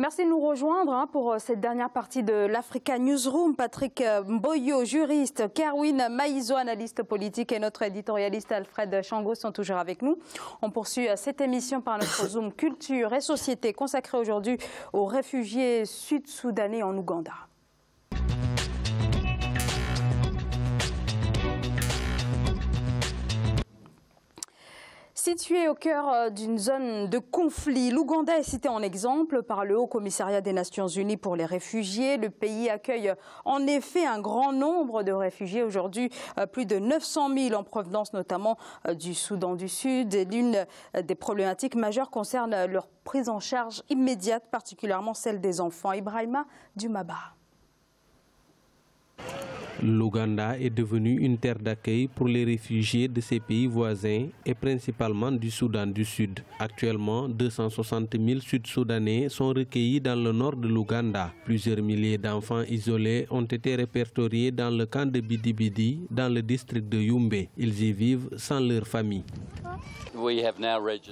Merci de nous rejoindre pour cette dernière partie de l'Africa Newsroom. Patrick Mboyo, juriste, Kerwin Maïzo, analyste politique, et notre éditorialiste Alfred Chango sont toujours avec nous. On poursuit cette émission par notre Zoom Culture et Société consacrée aujourd'hui aux réfugiés sud-soudanais en Ouganda. Situé au cœur d'une zone de conflit, l'Ouganda est cité en exemple par le Haut Commissariat des Nations Unies pour les réfugiés. Le pays accueille en effet un grand nombre de réfugiés. Aujourd'hui, plus de 900 000 en provenance notamment du Soudan du Sud. L'une des problématiques majeures concerne leur prise en charge immédiate, particulièrement celle des enfants. Ibrahima Dumaba. L'Ouganda est devenu une terre d'accueil pour les réfugiés de ses pays voisins et principalement du Soudan du Sud. Actuellement, 260 000 Sud-Soudanais sont recueillis dans le nord de l'Ouganda. Plusieurs milliers d'enfants isolés ont été répertoriés dans le camp de Bidi-Bidi, dans le district de Yumbe. Ils y vivent sans leur famille.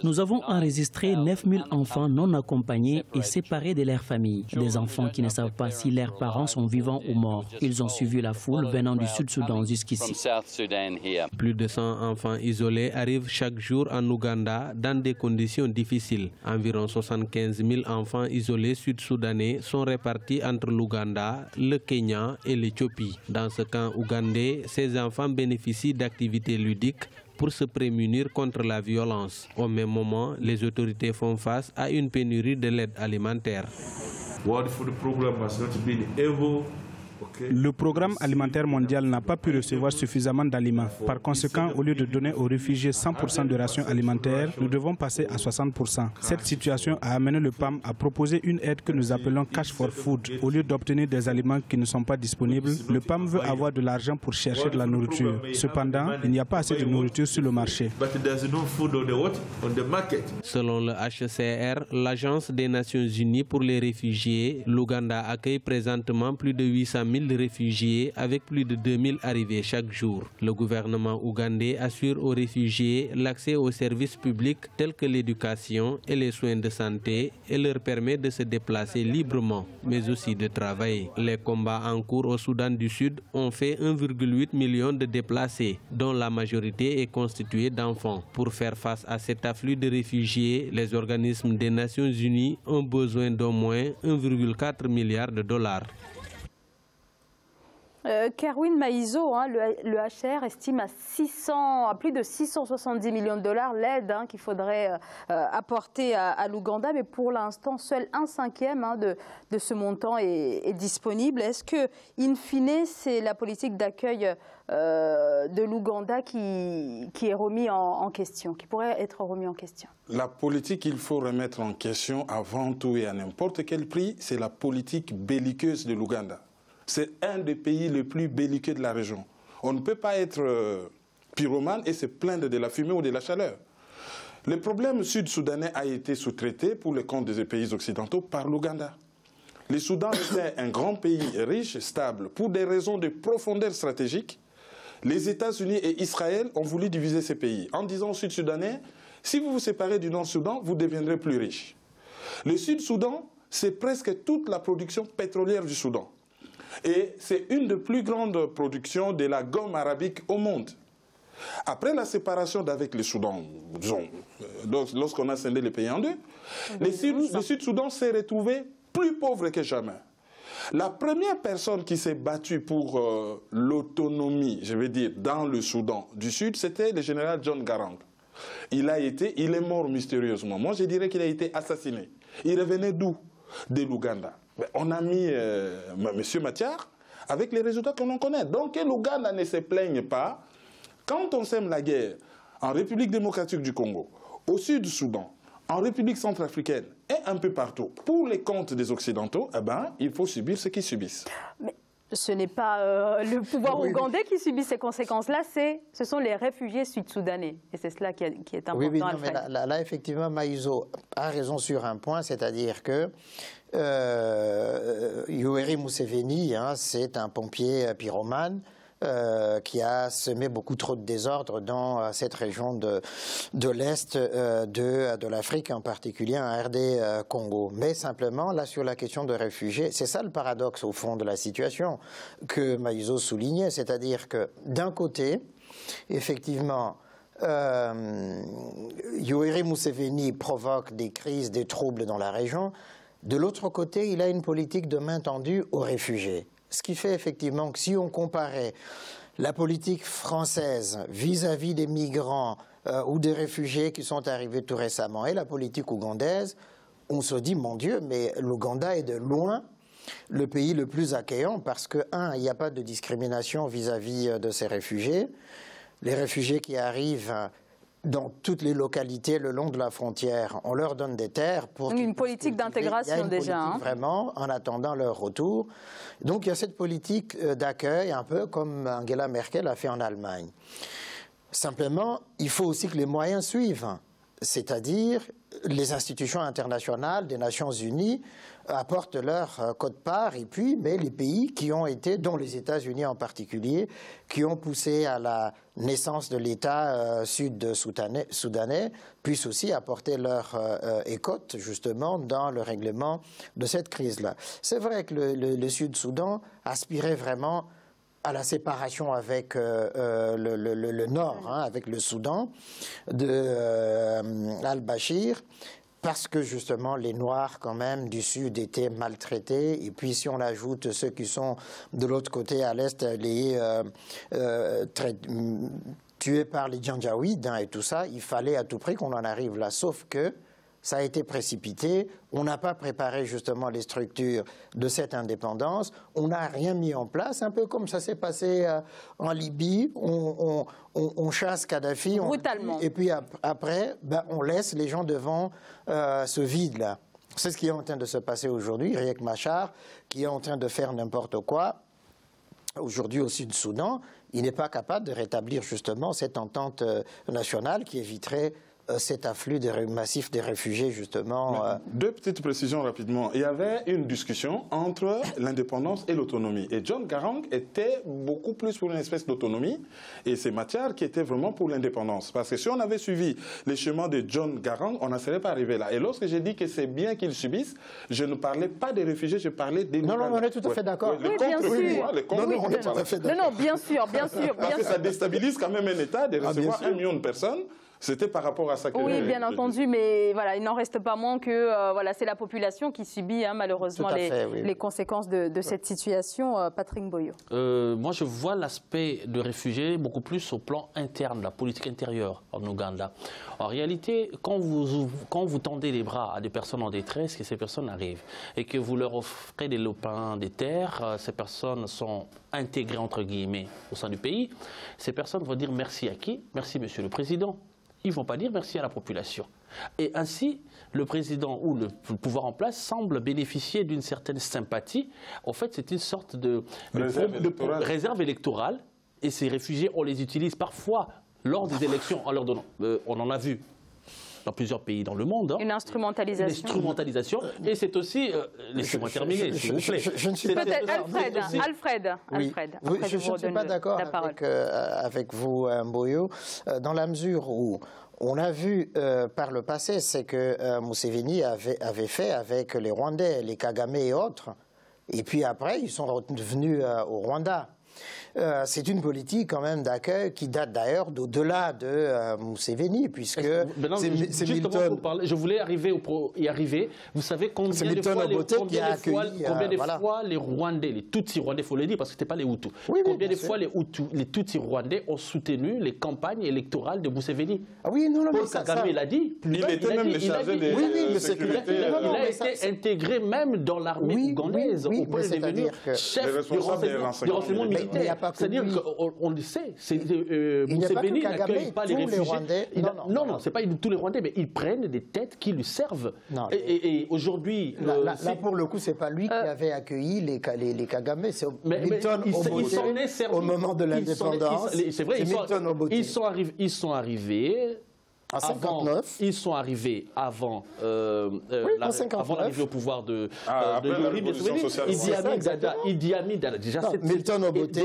Nous avons enregistré 9 000 enfants non accompagnés et séparés de leur famille. Des enfants qui ne savent pas si leurs parents sont vivants ou morts. Ils ont suivi la foule venant du Sud-Soudan jusqu'ici. Plus de 100 enfants isolés arrivent chaque jour en Ouganda dans des conditions difficiles. Environ 75 000 enfants isolés sud-soudanais sont répartis entre l'Ouganda, le Kenya et l'Éthiopie. Dans ce camp ougandais, ces enfants bénéficient d'activités ludiques pour se prémunir contre la violence. Au même moment, les autorités font face à une pénurie de l'aide alimentaire. Le programme alimentaire mondial n'a pas pu recevoir suffisamment d'aliments. Par conséquent, au lieu de donner aux réfugiés 100% de rations alimentaires, nous devons passer à 60%. Cette situation a amené le PAM à proposer une aide que nous appelons Cash for Food. Au lieu d'obtenir des aliments qui ne sont pas disponibles, le PAM veut avoir de l'argent pour chercher de la nourriture. Cependant, il n'y a pas assez de nourriture sur le marché. Selon le HCR, l'Agence des Nations Unies pour les réfugiés, l'Ouganda accueille présentement plus de 800 000 réfugiés avec plus de 2000 arrivées chaque jour. Le gouvernement ougandais assure aux réfugiés l'accès aux services publics tels que l'éducation et les soins de santé et leur permet de se déplacer librement, mais aussi de travailler. Les combats en cours au Soudan du Sud ont fait 1,8 million de déplacés, dont la majorité est constituée d'enfants. Pour faire face à cet afflux de réfugiés, les organismes des Nations Unies ont besoin d'au moins 1,4 milliard de dollars. Kerwin Maïzo, le HR estime à plus de 670 millions de dollars l'aide qu'il faudrait apporter à l'Ouganda, mais pour l'instant, seul 1/5 de ce montant est disponible. Est-ce que, in fine, c'est la politique d'accueil de l'Ouganda qui est remis en question, qui pourrait être remis en question? La politique qu'il faut remettre en question avant tout et à n'importe quel prix, c'est la politique belliqueuse de l'Ouganda. C'est un des pays les plus belliqueux de la région. On ne peut pas être pyromane et se plaindre de la fumée ou de la chaleur. Le problème sud-soudanais a été sous-traité pour le compte des pays occidentaux par l'Ouganda. Le Soudan était un grand pays riche, stable. Pour des raisons de profondeur stratégique, les États-Unis et Israël ont voulu diviser ces pays en disant aux Sud-Soudanais, si vous vous séparez du Nord-Soudan, vous deviendrez plus riche. Le Sud-Soudan, c'est presque toute la production pétrolière du Soudan. Et c'est une des plus grandes productions de la gomme arabique au monde. Après la séparation d'avec le Soudan, lorsqu'on a scindé le pays en deux, le Sud-Soudan s'est retrouvé plus pauvre que jamais. La première personne qui s'est battue pour l'autonomie, je vais dire, dans le Soudan du Sud, c'était le général John Garang. Il est mort mystérieusement. Moi, je dirais qu'il a été assassiné. Il revenait d'où? De l'Ouganda. On a mis M. Matiar avec les résultats que l'on connaît. Donc que l'Ouganda ne se plaigne pas. Quand on sème la guerre en République démocratique du Congo, au sud du Soudan, en République centrafricaine et un peu partout, pour les comptes des Occidentaux, il faut subir ce qu'ils subissent. Mais ce n'est pas le pouvoir ougandais qui subit ces conséquences-là, ce sont les réfugiés sud-soudanais. Et c'est cela qui est important. Oui, non, mais là, effectivement, Maïzo a raison sur un point, c'est-à-dire que Yoweri Museveni, c'est un pompier pyromane. qui a semé beaucoup trop de désordre dans cette région de l'Est de l'Afrique, en particulier en RD Congo. Mais simplement, là, sur la question de réfugiés, c'est ça le paradoxe, au fond, de la situation que Maïso soulignait, c'est-à-dire que, d'un côté, effectivement, Yoweri Museveni provoque des crises, des troubles dans la région. De l'autre côté, il a une politique de main tendue aux réfugiés. Ce qui fait effectivement que si on comparait la politique française vis-à-vis des migrants ou des réfugiés qui sont arrivés tout récemment et la politique ougandaise, on se dit, mon Dieu, mais l'Ouganda est de loin le pays le plus accueillant parce que, un, il n'y a pas de discrimination vis-à-vis de ces réfugiés. Les réfugiés qui arrivent dans toutes les localités le long de la frontière, on leur donne des terres pour une politique d'intégration déjà. Politique, vraiment, en attendant leur retour. Donc il y a cette politique d'accueil, un peu comme Angela Merkel a fait en Allemagne. Simplement, il faut aussi que les moyens suivent, c'est-à-dire les institutions internationales des Nations Unies apportent leur quote-part, et puis, mais les pays qui ont été, dont les États-Unis en particulier, qui ont poussé à la naissance de l'État sud-soudanais, puissent aussi apporter leur écoute, justement, dans le règlement de cette crise-là. C'est vrai que le Sud-Soudan aspirait vraiment à la séparation avec le Nord, hein, avec le Soudan, de al-Bashir, parce que justement les Noirs quand même du Sud étaient maltraités, et puis si on ajoute ceux qui sont de l'autre côté à l'Est, les tués par les Janjaouides, hein, et tout ça, il fallait à tout prix qu'on en arrive là, sauf que ça a été précipité, on n'a pas préparé justement les structures de cette indépendance, on n'a rien mis en place, un peu comme ça s'est passé en Libye, on chasse Kadhafi, brutalement. Et puis après, ben, on laisse les gens devant ce vide-là. C'est ce qui est en train de se passer aujourd'hui, Riek Machar, qui est en train de faire n'importe quoi. Aujourd'hui au Sud-Soudan, il n'est pas capable de rétablir justement cette entente nationale qui éviterait cet afflux massif des réfugiés, justement. Deux petites précisions rapidement. Il y avait une discussion entre l'indépendance et l'autonomie. Et John Garang était beaucoup plus pour une espèce d'autonomie. Et c'est Machar qui était vraiment pour l'indépendance. Parce que si on avait suivi les chemins de John Garang, on n'en serait pas arrivé là. Et lorsque j'ai dit que c'est bien qu'ils subissent, je ne parlais pas des réfugiés, je parlais des migrants. Non, on est tout à fait d'accord. Oui, bien sûr. Non, bien sûr. Parce que ça déstabilise quand même un État de recevoir 1 million de personnes. C'était par rapport à ça que... Oui, bien entendu, mais voilà, il n'en reste pas moins que voilà, c'est la population qui subit malheureusement les conséquences de cette situation. Patrick Boyo. Moi, je vois l'aspect de réfugiés beaucoup plus au plan interne, la politique intérieure en Ouganda. En réalité, quand vous tendez les bras à des personnes en détresse, que ces personnes arrivent, et que vous leur offrez des lopins, des terres, ces personnes sont intégrées, entre guillemets, au sein du pays, ces personnes vont dire merci à qui? Merci, Monsieur le Président. Ils ne vont pas dire merci à la population. Et ainsi, le président ou le pouvoir en place semble bénéficier d'une certaine sympathie. En fait, c'est une sorte de réserve électorale. Et ces réfugiés, on les utilise parfois lors des élections en leur donnant. On en a vu dans plusieurs pays dans le monde. Hein. Une instrumentalisation. Une instrumentalisation. Et c'est aussi... Laissez-moi terminer, s'il vous plaît. Je ne suis pas Alfred. Je ne suis pas d'accord avec vous, Mboyo, dans la mesure où on a vu par le passé ce que Museveni avait fait avec les Rwandais, les Kagame et autres. Et puis après, ils sont revenus au Rwanda. C'est une politique quand même d'accueil qui date d'ailleurs d'au-delà de Museveni, puisque c'est Milton. Je voulais y arriver. Vous savez combien de fois les Rwandais, les Tutsis rwandais, il faut le dire, parce que ce n'était pas les Hutus. Combien de fois les Tutsis rwandais ont soutenu les campagnes électorales de Museveni? Paul Kagame l'a dit. Il était même le chargé de sécurité. Il a été intégré même dans l'armée ougandaise. Au point de devenir chef du renseignement militaire. C'est-à-dire qu'on le sait, Museveni n'accueille pas les réfugiés. Non, ce n'est pas tous les Rwandais, mais ils prennent des têtes qui lui servent. Et aujourd'hui... Là, pour le coup, ce n'est pas lui qui avait accueilli les Kagame, c'est Milton Obote au moment de l'indépendance. C'est vrai, ils sont arrivés En 59. Ils sont arrivés avant, avant l'arrivée au pouvoir de Idi Amin Dada. Déjà, Milton Obote,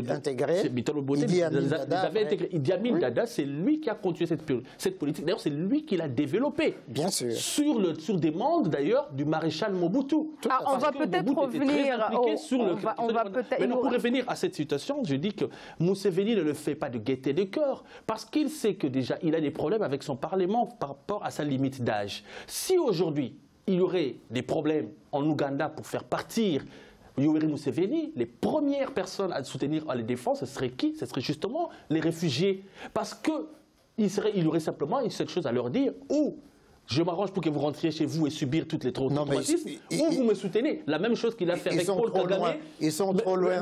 intégré. Milton Obote, Idi Amin Dada, c'est lui qui a continué cette politique. D'ailleurs, c'est lui qui l'a développée. Bien sûr. Sur des demandes, d'ailleurs, du maréchal Mobutu. On va peut-être revenir. Pour revenir à cette situation, je dis que Museveni ne le fait pas de gaieté de cœur, parce qu'il sait que déjà, il a des problèmes avec son Parlement par rapport à sa limite d'âge. Si aujourd'hui, il y aurait des problèmes en Ouganda pour faire partir Yoweri Museveni, les premières personnes à soutenir à la défense, ce serait qui? Ce serait justement les réfugiés. Parce qu'il aurait simplement une seule chose à leur dire, ou je m'arrange pour que vous rentriez chez vous et subir toutes les traumatismes, ou vous me soutenez. La même chose qu'il a fait avec Paul Kagame. Ils sont trop loin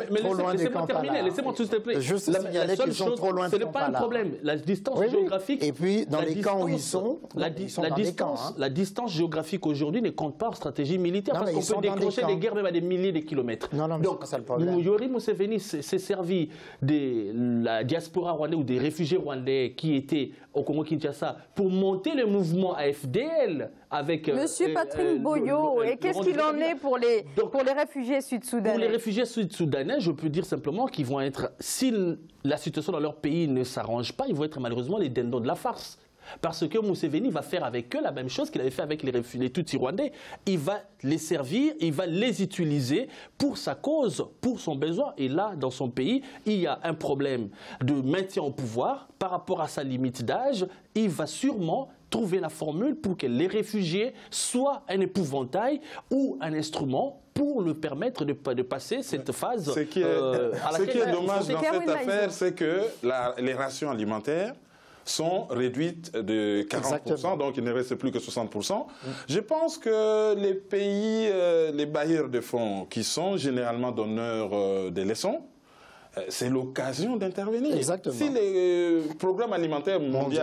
des Kampala. Laissez-moi tout vous plaît. Juste signaler qu'ils sont trop loin de Kampala. Ce n'est pas un problème. La distance géographique... Et puis, dans les camps où ils sont, la distance géographique aujourd'hui ne compte pas en stratégie militaire, parce qu'on peut déclencher des guerres même à des milliers de kilomètres. Donc, Yoweri Museveni s'est servi de la diaspora rwandaise ou des réfugiés rwandais qui étaient au Congo-Kinshasa pour monter le mouvement AFDL avec... Monsieur Patrick Boyo, et qu'est-ce qu'il en est pour les réfugiés sud-soudanais? Pour les réfugiés sud-soudanais, je peux dire simplement qu'ils vont être, si la situation dans leur pays ne s'arrange pas, ils vont être malheureusement les dindons de la farce. Parce que Museveni va faire avec eux la même chose qu'il avait fait avec les Tutsis rwandais. Il va les servir, il va les utiliser pour sa cause, pour son besoin. Et là, dans son pays, il y a un problème de maintien au pouvoir par rapport à sa limite d'âge. Il va sûrement trouver la formule pour que les réfugiés soient un épouvantail ou un instrument pour le permettre de passer cette phase. Ce qui est dommage dans cette affaire, c'est que les rations alimentaires sont réduites de 40%, donc il ne reste plus que 60%. Je pense que les pays, les bailleurs de fonds qui sont généralement donneurs des leçons, c'est l'occasion d'intervenir. Si les programmes alimentaires mondiaux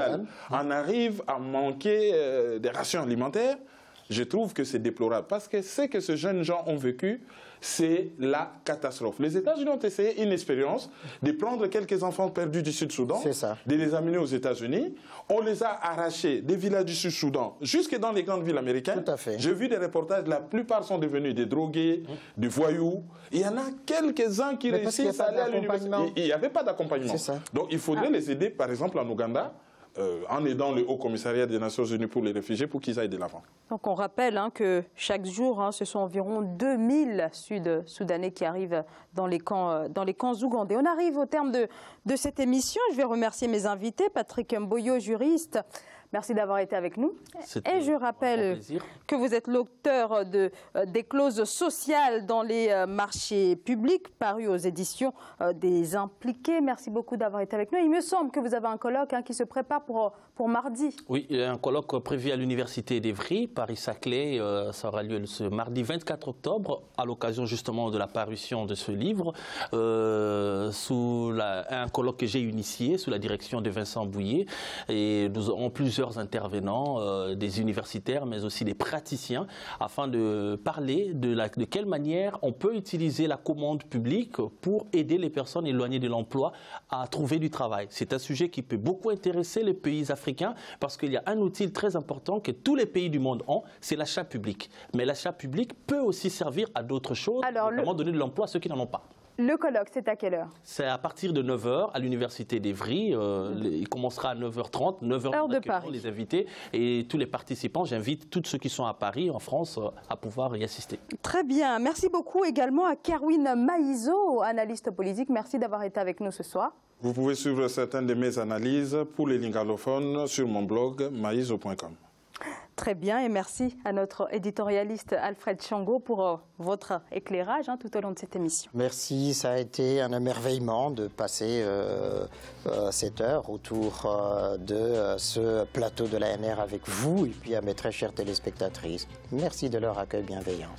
en arrivent à manquer des rations alimentaires, je trouve que c'est déplorable. Parce que ce que ces jeunes gens ont vécu, c'est la catastrophe. Les États-Unis ont essayé une expérience de prendre quelques enfants perdus du Sud-Soudan, de les amener aux États-Unis. On les a arrachés des villages du Sud-Soudan jusque dans les grandes villes américaines. J'ai vu des reportages, la plupart sont devenus des drogués, des voyous. Il y en a quelques-uns qui réussissent à aller à l'université. Il n'y avait pas d'accompagnement. Donc il faudrait les aider, par exemple en Ouganda, en aidant le Haut Commissariat des Nations Unies pour les réfugiés pour qu'ils aillent de l'avant. Donc on rappelle que chaque jour, ce sont environ 2000 Sud-Soudanais qui arrivent dans les camps ougandais. On arrive au terme de cette émission. Je vais remercier mes invités, Patrick Mboyo, juriste. Merci d'avoir été avec nous. Et je rappelle que vous êtes l'auteur des clauses sociales dans les marchés publics, paru aux éditions des Impliqués. Merci beaucoup d'avoir été avec nous. Il me semble que vous avez un colloque qui se prépare pour mardi. Oui, il y a un colloque prévu à l'Université d'Evry, Paris-Saclay. Ça aura lieu ce mardi 24 octobre, à l'occasion justement de la parution de ce livre, un colloque que j'ai initié sous la direction de Vincent Bouillet. Et nous aurons plusieurs intervenants, des universitaires, mais aussi des praticiens, afin de parler de quelle manière on peut utiliser la commande publique pour aider les personnes éloignées de l'emploi à trouver du travail. C'est un sujet qui peut beaucoup intéresser les pays africains, parce qu'il y a un outil très important que tous les pays du monde ont, c'est l'achat public. Mais l'achat public peut aussi servir à d'autres choses, notamment donner de l'emploi à ceux qui n'en ont pas. Le colloque, c'est à quelle heure? C'est à partir de 9h à l'Université d'Evry. Il commencera à 9h30, 9h de Paris. Les invités et tous les participants. J'invite tous ceux qui sont à Paris, en France, à pouvoir y assister. Très bien. Merci beaucoup également à Kerwin Maïzo, analyste politique. Merci d'avoir été avec nous ce soir. Vous pouvez suivre certaines de mes analyses pour les lingalophones sur mon blog maïzo.com. Très bien, et merci à notre éditorialiste Alfred Chango pour votre éclairage tout au long de cette émission. Merci, ça a été un émerveillement de passer cette heure autour de ce plateau de l'ANR avec vous et puis à mes très chères téléspectatrices. Merci de leur accueil bienveillant.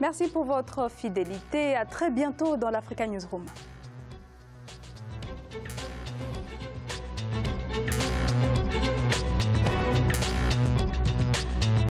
Merci pour votre fidélité. À très bientôt dans l'Africa Newsroom.